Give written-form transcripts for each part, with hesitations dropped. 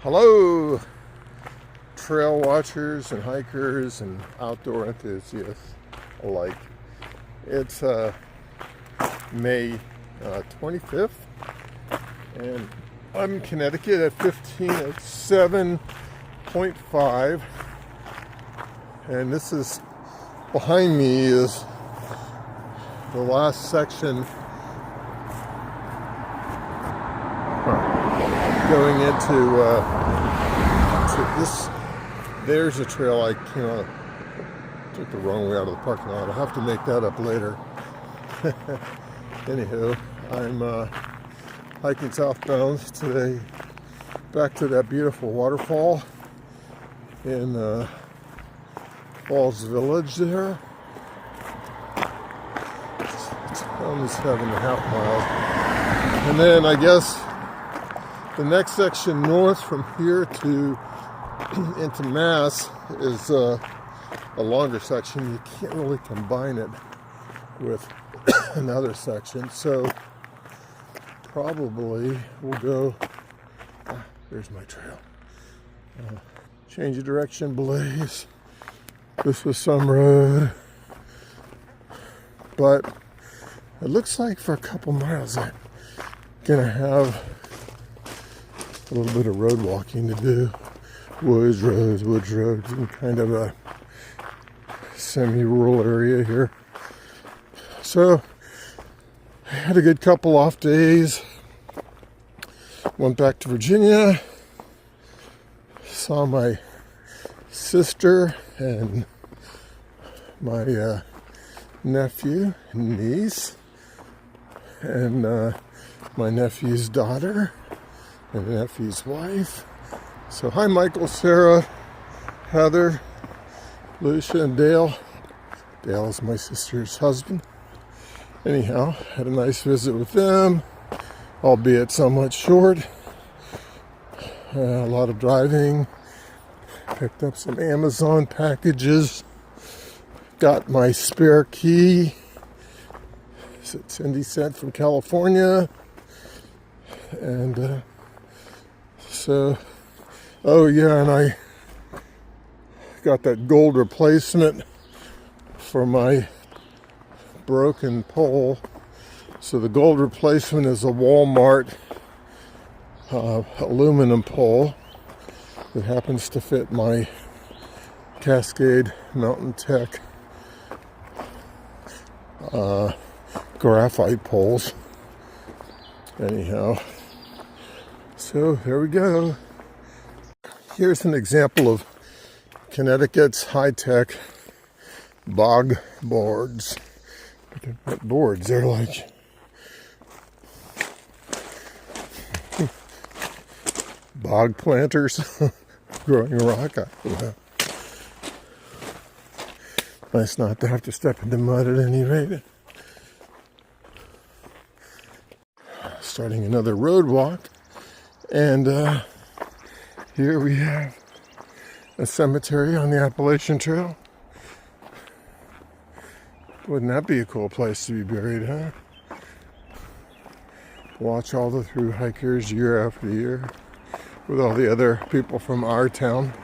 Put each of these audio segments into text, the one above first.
Hello, trail watchers and hikers and outdoor enthusiasts alike. It's May 25th, and I'm in Connecticut at 1507.5, and this is behind me is the last section going into this. There's a trail I came on, took the wrong way out of the parking lot. I'll have to make that up later. Anywho, I'm hiking southbound today back to that beautiful waterfall in Falls Village there. It's almost 7.5 miles. And then I guess the next section north from here to into Mass is a longer section. You can't really combine it with another section, so probably we'll go. There's my trail. Change of direction, Blaze. This was some road, but it looks like for a couple miles I'm gonna have a little bit of road walking to do. Woods roads, and kind of a semi-rural area here. So I had a good couple off days. Went back to Virginia, saw my sister and my nephew and niece, and my nephew's daughter and nephew's wife. So hi Michael, Sarah, Heather, Lucia, and Dale. Dale is my sister's husband. Anyhow, had a nice visit with them, albeit somewhat short. A lot of driving. Picked up some Amazon packages. Got my spare key that Cindy sent from California. And oh yeah, and I got that gold replacement for my broken pole. So the gold replacement is a Walmart aluminum pole that happens to fit my Cascade Mountain Tech graphite poles. Anyhow, so there we go. Here's an example of Connecticut's high-tech bog boards. Look at what boards they're like. Bog planters growing rock. I don't know. Nice not to have to step into mud at any rate. Starting another road walk, and here we have a cemetery on the Appalachian Trail. Wouldn't that be a cool place to be buried, huh? Watch all the through hikers year after year with all the other people from our town.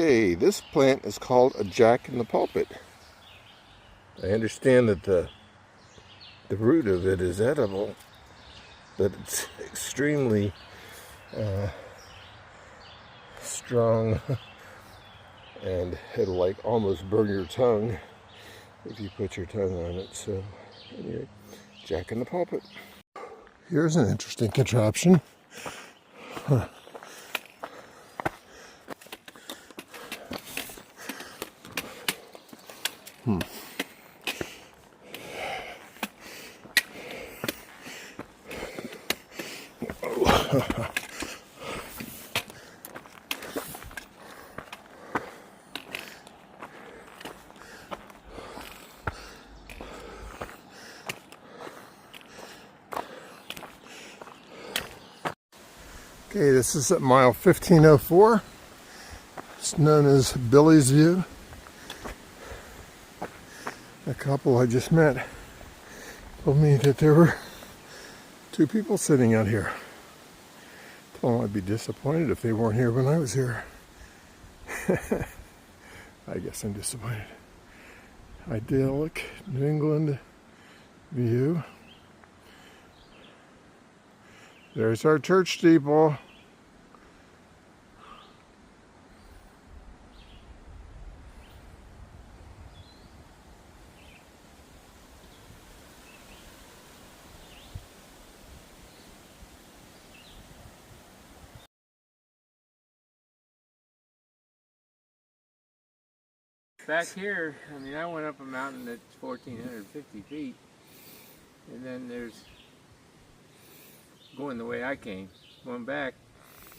Okay, this plant is called a jack in the pulpit. I understand that the root of it is edible, but it's extremely strong, and it'll like almost burn your tongue if you put your tongue on it. So anyway, jack in the pulpit. Here's an interesting contraption. Huh. Okay, this is at mile 1504. It's known as Billy's View. A couple I just met told me that there were 2 people sitting out here. Told them I'd be disappointed if they weren't here when I was here. I guess I'm disappointed. Idyllic New England view. There's our church steeple. Back here, I mean, I went up a mountain that's 1,450 feet, and then there's, going the way I came, going back,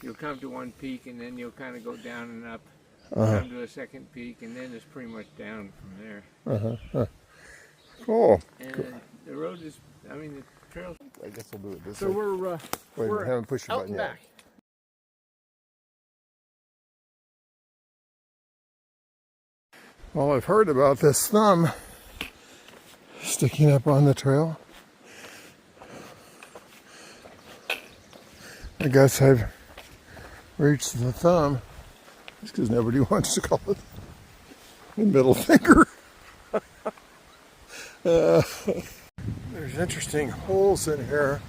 you'll come to one peak, and then you'll kind of go down and up, come to a second peak, and then it's pretty much down from there. Cool. And the road is, I mean, the trail. I guess we'll do it this So way. we're I haven't pushed your out button and yet. back. Well, I've heard about this thumb sticking up on the trail. I guess I've reached the thumb. Just because nobody wants to call it the middle finger. There's interesting holes in here.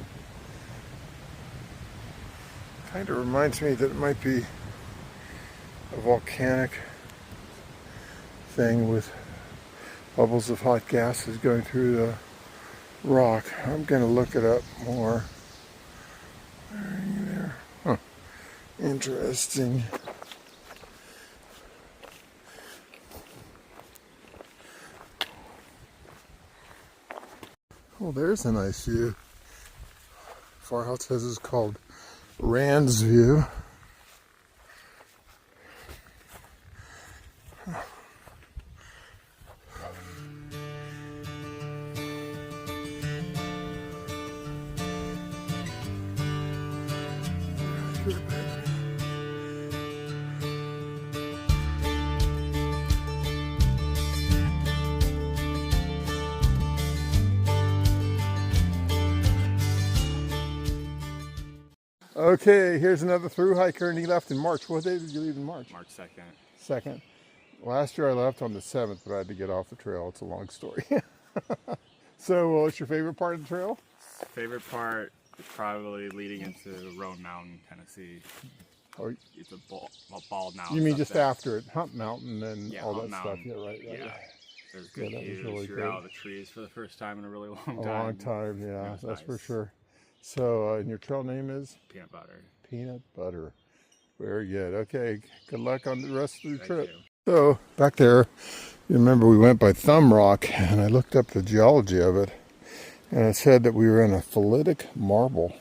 Kind of reminds me that it might be a volcanic thing with bubbles of hot gases going through the rock. I'm going to look it up more. There. Huh. Interesting. Well, there's a nice view. Farhouse says it's called Rand's View. Okay, here's another through hiker, and he left in March. What day did you leave in March? March 2nd. 2nd. Last year I left on the 7th, but I had to get off the trail. It's a long story. So, what's your favorite part of the trail? Favorite part is probably leading into Roan Mountain, Tennessee. Oh, It's a bald mountain. you mean just after it, Hump Mountain and Yeah, all Hump that Mountain. stuff? Yeah, right. Yeah. There's good Yeah, that was views. really You're good. out of the trees for the first time in a really long A time. long time, yeah, was that's for nice. sure. So, and your trail name is? Peanut butter. Peanut Butter. Very good. Okay, good luck on the rest of the Thank trip. you. So, back there, you remember we went by Thumb Rock, and I looked up the geology of it, and it said that we were in a phalitic marble.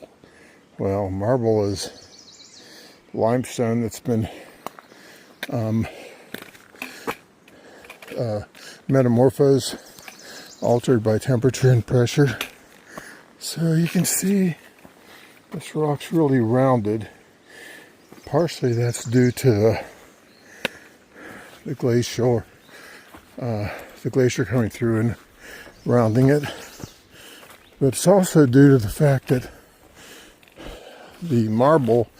Well, marble is limestone that's been metamorphosed, altered by temperature and pressure. So you can see this rock's really rounded. Partially that's due to the glacier coming through and rounding it. But it's also due to the fact that the marble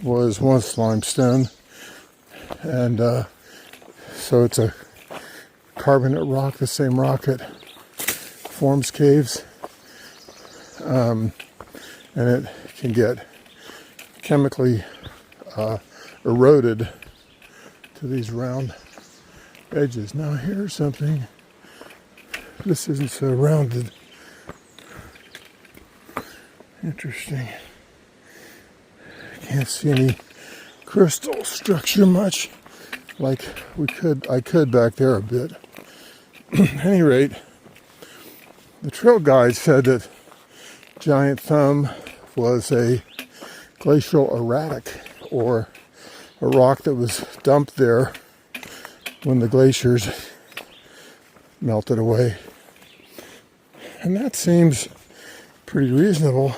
was once limestone, and so it's a carbonate rock, the same rock that forms caves, and it can get chemically eroded to these round edges. Now here's something. This isn't so rounded. Interesting. Can't see any crystal structure much, like I could back there a bit. At any rate, the trail guide said that Giant Thumb was a glacial erratic, or a rock that was dumped there when the glaciers melted away. And that seems pretty reasonable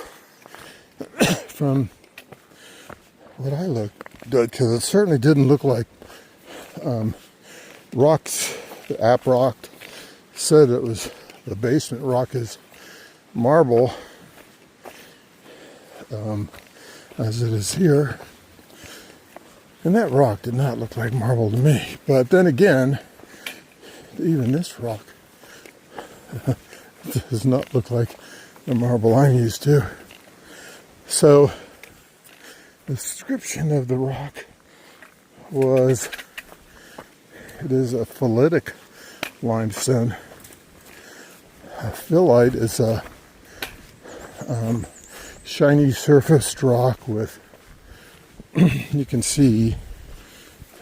from what I looked at, because it certainly didn't look like rocks. The app rock said it was the basement rock is marble, as it is here. And that rock did not look like marble to me. But then again, even this rock does not look like the marble I'm used to. So the description of the rock was, it is a phylitic limestone. A phyllite is a shiny surfaced rock with, you can see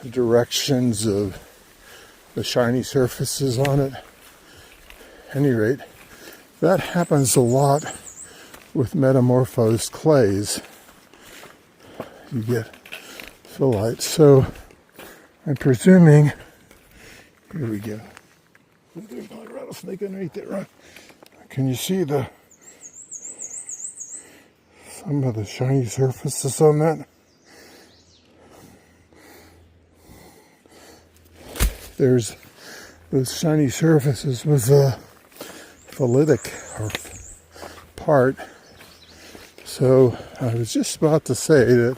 the directions of the shiny surfaces on it. At any rate, that happens a lot with metamorphosed clays. You get phyllite. So I'm presuming, here we go. There's not a rattlesnake underneath that rock. Can you see some of the shiny surfaces on that? There's those shiny surfaces was a phylitic or part. So I was just about to say that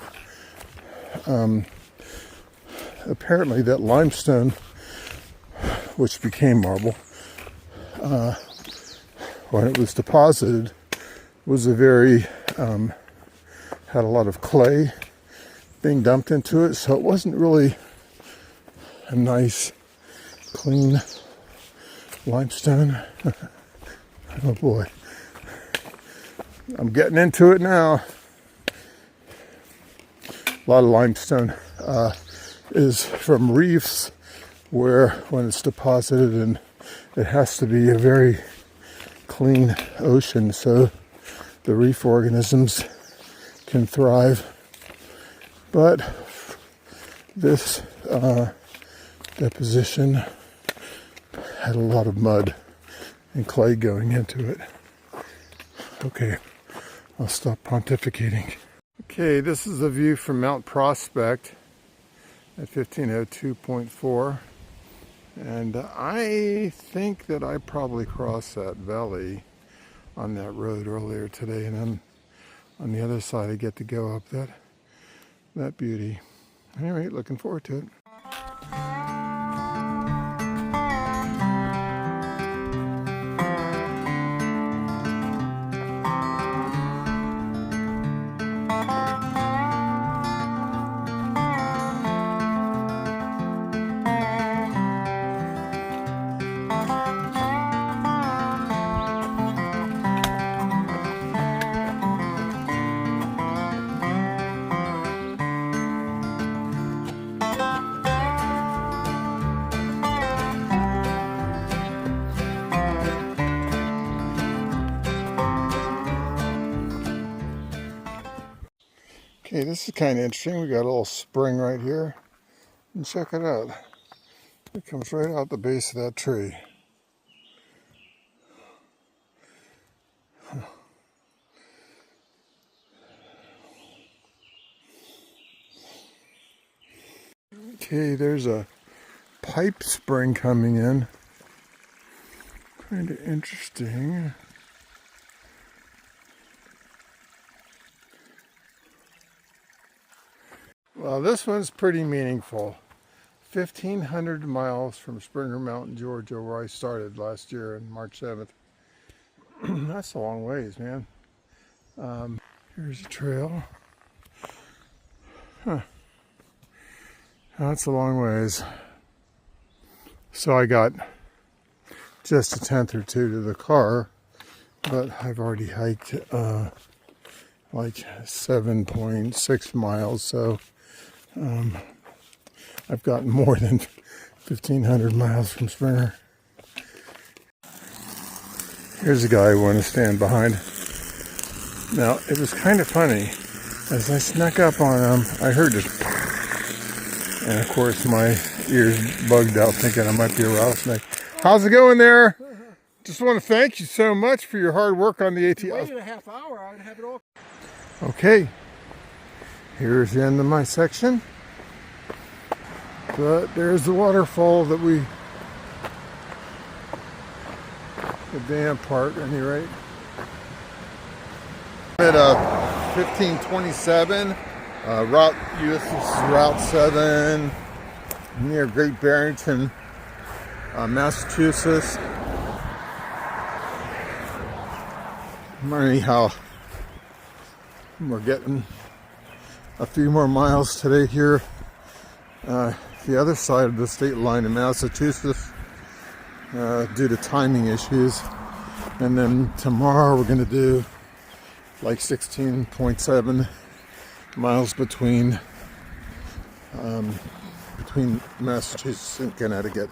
apparently that limestone, which became marble, when it was deposited, was a very had a lot of clay being dumped into it, so it wasn't really a nice, clean limestone. Oh boy, I'm getting into it now. A lot of limestone is from reefs, where when it's deposited, and it has to be a very clean ocean so the reef organisms can thrive. But this deposition had a lot of mud and clay going into it. Okay, I'll stop pontificating. Okay, this is the view from Mount Prospect at 1502.4. And I think that I probably crossed that valley on that road earlier today, and then on the other side I get to go up that beauty. Anyway, looking forward to it. Okay, this is kind of interesting. We got a little spring right here. And check it out. It comes right out the base of that tree. Okay, there's a pipe spring coming in. Kind of interesting. Well, this one's pretty meaningful. 1,500 miles from Springer Mountain, Georgia, where I started last year on March 7th. That's a long ways, man. Here's a trail. Huh. That's a long ways. So I got just a tenth or two to the car, but I've already hiked like 7.6 miles, so I've gotten more than 1,500 miles from Springer. Here's a guy I want to stand behind. Now, it was kind of funny. As I snuck up on him, I heard this, and of course my ears bugged out thinking I might be a rattlesnake. How's it going there? Just want to thank you so much for your hard work on the AT. If you waited a half hour, I'd have it all. Okay, Here's the end of my section. But there's the waterfall that the dam part, at any rate. At 1527, this is Route 7 near Great Barrington, Massachusetts. Anyhow, we're getting a few more miles today here. The other side of the state line in Massachusetts due to timing issues, and then tomorrow we're going to do like 16.7 miles between Massachusetts and Connecticut.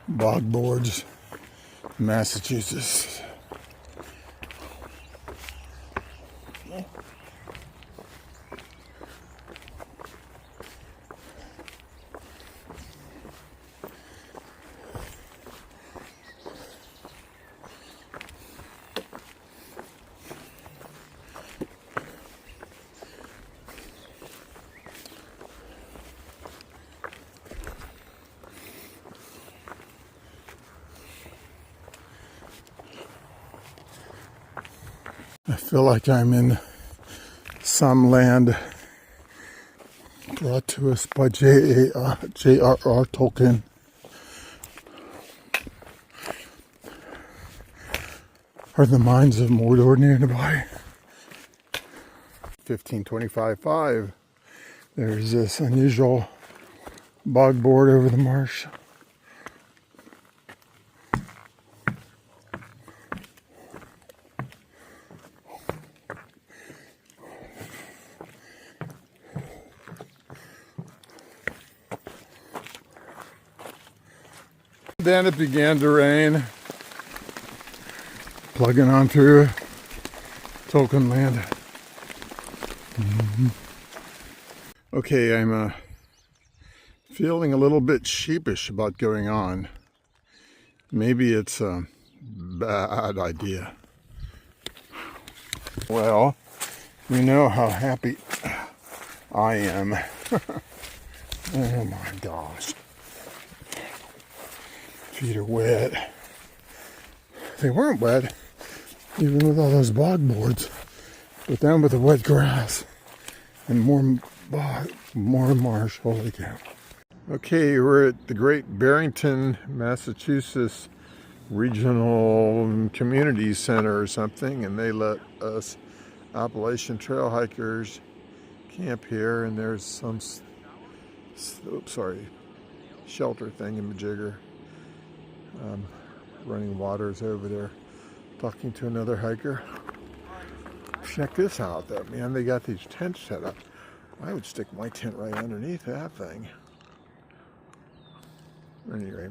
Bog boards, Massachusetts. I feel like I'm in some land brought to us by J.R.R. Tolkien. Are the mines of Mordor nearby? 1525.5. There's this unusual bog board over the marsh. Then it began to rain, plugging on through Tolkien land. Okay, I'm feeling a little bit sheepish about going on. Maybe it's a bad idea. Well, you know how happy I am. Oh my gosh. Feet are wet. They weren't wet, even with all those bog boards, but then with the wet grass and more marsh. Holy cow. Okay, we're at the Great Barrington, Massachusetts Regional Community Center or something, and they let us Appalachian Trail hikers camp here, and there's some shelter thingamajigger. Running waters over there, talking to another hiker. Check this out though, man, they got these tents set up. I would stick my tent right underneath that thing. Anyway.